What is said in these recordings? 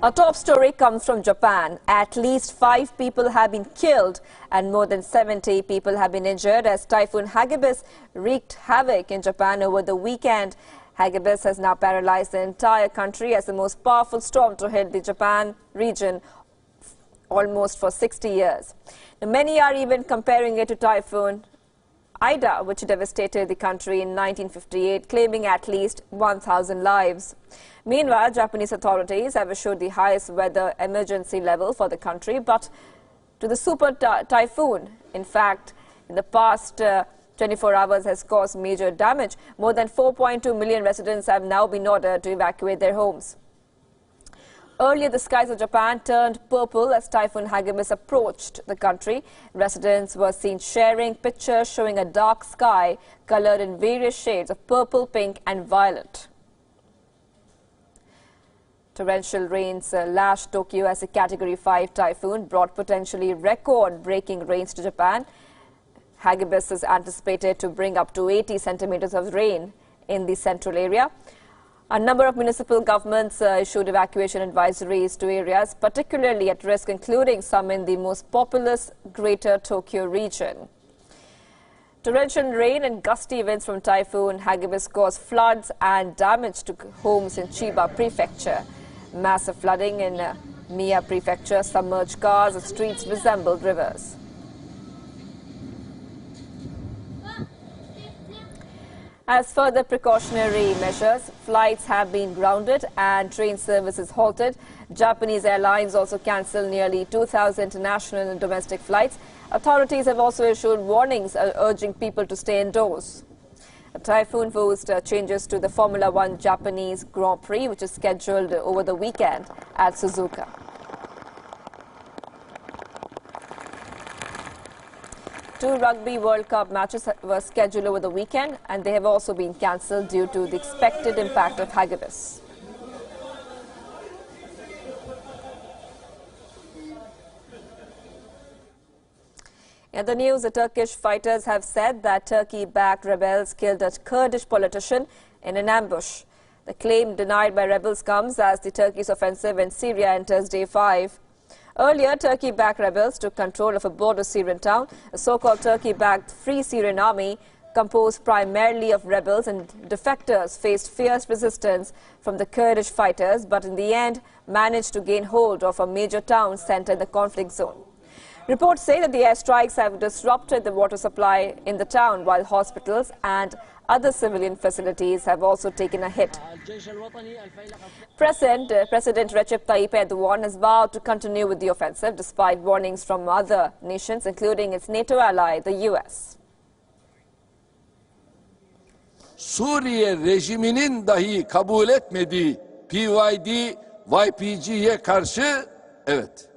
A top story comes from Japan. At least 5 people have been killed and more than 70 people have been injured as Typhoon Hagibis wreaked havoc in Japan over the weekend. Hagibis has now paralyzed the entire country as the most powerful storm to hit the Japan region almost for 60 years. Now, many are even comparing it to Typhoon Ida, which devastated the country in 1958, claiming at least 1,000 lives. Meanwhile, Japanese authorities have issued the highest weather emergency level for the country, but to the super typhoon. In fact, in the past 24 hours has caused major damage. More than 4.2 million residents have now been ordered to evacuate their homes. Earlier, the skies of Japan turned purple as Typhoon Hagibis approached the country. Residents were seen sharing pictures showing a dark sky colored in various shades of purple, pink and violet. Torrential rains lashed Tokyo as a Category 5 typhoon brought potentially record-breaking rains to Japan. Hagibis is anticipated to bring up to 80 centimeters of rain in the central area. A number of municipal governments issued evacuation advisories to areas particularly at risk, including some in the most populous Greater Tokyo region. Torrential rain and gusty winds from Typhoon Hagibis caused floods and damage to homes in Chiba Prefecture. Massive flooding in Mie Prefecture submerged cars and streets resembled rivers. As further precautionary measures, flights have been grounded and train services halted. Japanese airlines also cancelled nearly 2,000 international and domestic flights. Authorities have also issued warnings urging people to stay indoors. A typhoon forced changes to the Formula One Japanese Grand Prix, which is scheduled over the weekend at Suzuka. Two Rugby World Cup matches were scheduled over the weekend, and they have also been cancelled due to the expected impact of Hagibis. In the news, the Turkish fighters have said that Turkey-backed rebels killed a Kurdish politician in an ambush. The claim denied by rebels comes as the Turkish offensive in Syria enters day 5. Earlier, Turkey-backed rebels took control of a border Syrian town. A so-called Turkey-backed Free Syrian Army, composed primarily of rebels and defectors, faced fierce resistance from the Kurdish fighters, but in the end managed to gain hold of a major town center in the conflict zone. Reports say that the airstrikes have disrupted the water supply in the town, while hospitals and other civilian facilities have also taken a hit. President Recep Tayyip Erdogan has vowed to continue with the offensive despite warnings from other nations, including its NATO ally, the US. Suriye rejiminin dahi kabul etmediği PYD, YPG'ye karşı evet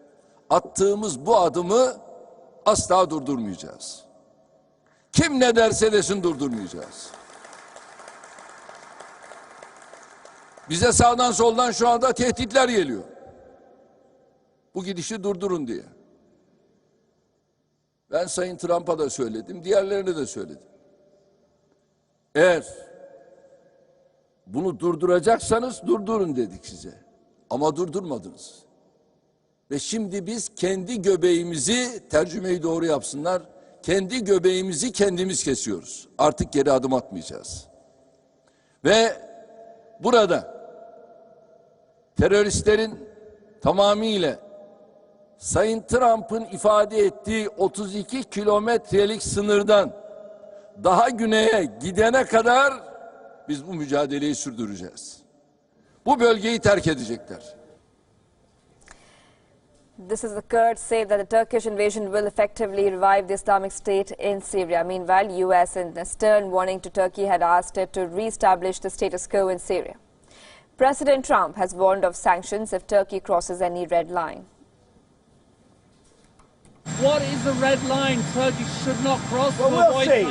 attığımız bu adımı asla durdurmayacağız. Kim ne derse desin durdurmayacağız. Bize sağdan soldan şu anda tehditler geliyor. Bu gidişi durdurun diye. Ben Sayın Trump'a da söyledim, diğerlerine de söyledim. Eğer bunu durduracaksanız durdurun dedik size. Ama durdurmadınız. Ve şimdi biz kendi göbeğimizi, tercümeyi doğru yapsınlar, kendi göbeğimizi kendimiz kesiyoruz. Artık geri adım atmayacağız. Ve burada teröristlerin tamamıyla Sayın Trump'ın ifade ettiği 32 kilometrelik sınırdan daha güneye gidene kadar biz bu mücadeleyi sürdüreceğiz. Bu bölgeyi terk edecekler. This is the Kurds say that the Turkish invasion will effectively revive the Islamic State in Syria. Meanwhile, US in a stern warning to Turkey had asked it to re-establish the status quo in Syria. President Trump has warned of sanctions if Turkey crosses any red line. What is the red line Turkey should not cross? Well, we'll see.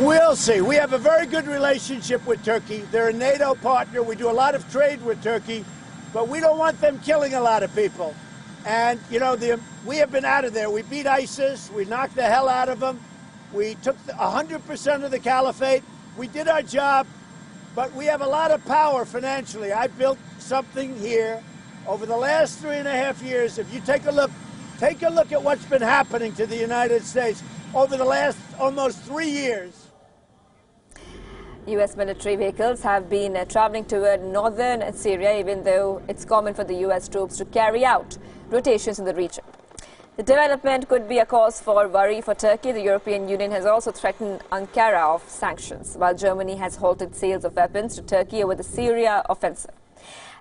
We'll see. We have a very good relationship with Turkey. They're a NATO partner. We do a lot of trade with Turkey, but we don't want them killing a lot of people. And, you know, we have been out of there. We beat ISIS. We knocked the hell out of them. We took 100% of the caliphate. We did our job, but we have a lot of power financially. I built something here Over the last 3.5 years, if you take a look at what's been happening to the United States over the last almost 3 years. U.S. military vehicles have been traveling toward northern Syria, even though it's common for the U.S. troops to carry out rotations in the region. The development could be a cause for worry for Turkey. The European Union has also threatened Ankara of sanctions, while Germany has halted sales of weapons to Turkey over the Syria offensive.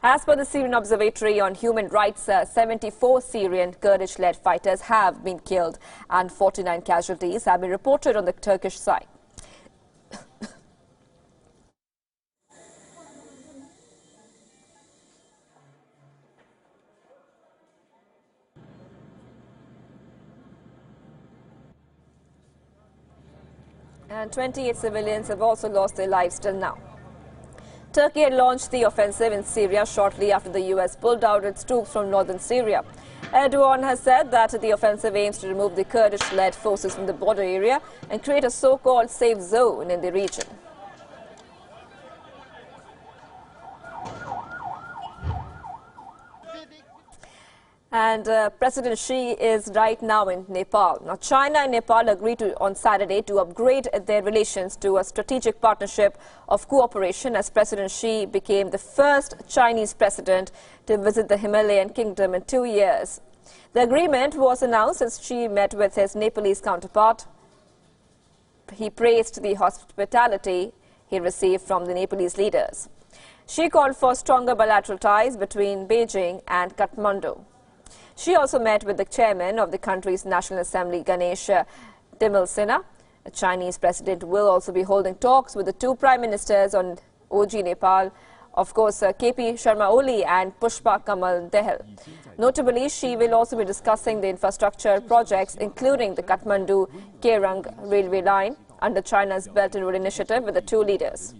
As per the Syrian Observatory on Human Rights, 74 Syrian Kurdish-led fighters have been killed and 49 casualties have been reported on the Turkish side. And 28 civilians have also lost their lives till now. Turkey had launched the offensive in Syria shortly after the U.S. pulled out its troops from northern Syria. Erdogan has said that the offensive aims to remove the Kurdish-led forces from the border area and create a so-called safe zone in the region. And President Xi is right now in Nepal. Now, China and Nepal agreed on Saturday to upgrade their relations to a strategic partnership of cooperation as President Xi became the first Chinese president to visit the Himalayan kingdom in 2 years. The agreement was announced as Xi met with his Nepalese counterpart. He praised the hospitality he received from the Nepalese leaders. Xi called for stronger bilateral ties between Beijing and Kathmandu. She also met with the chairman of the country's National Assembly, Ganesh Timilsina. The Chinese president will also be holding talks with the two prime ministers on OG Nepal, of course, KP Sharma Oli and Pushpa Kamal Dahal. Notably, she will also be discussing the infrastructure projects, including the Kathmandu-Kerang railway line under China's Belt and Road Initiative with the two leaders.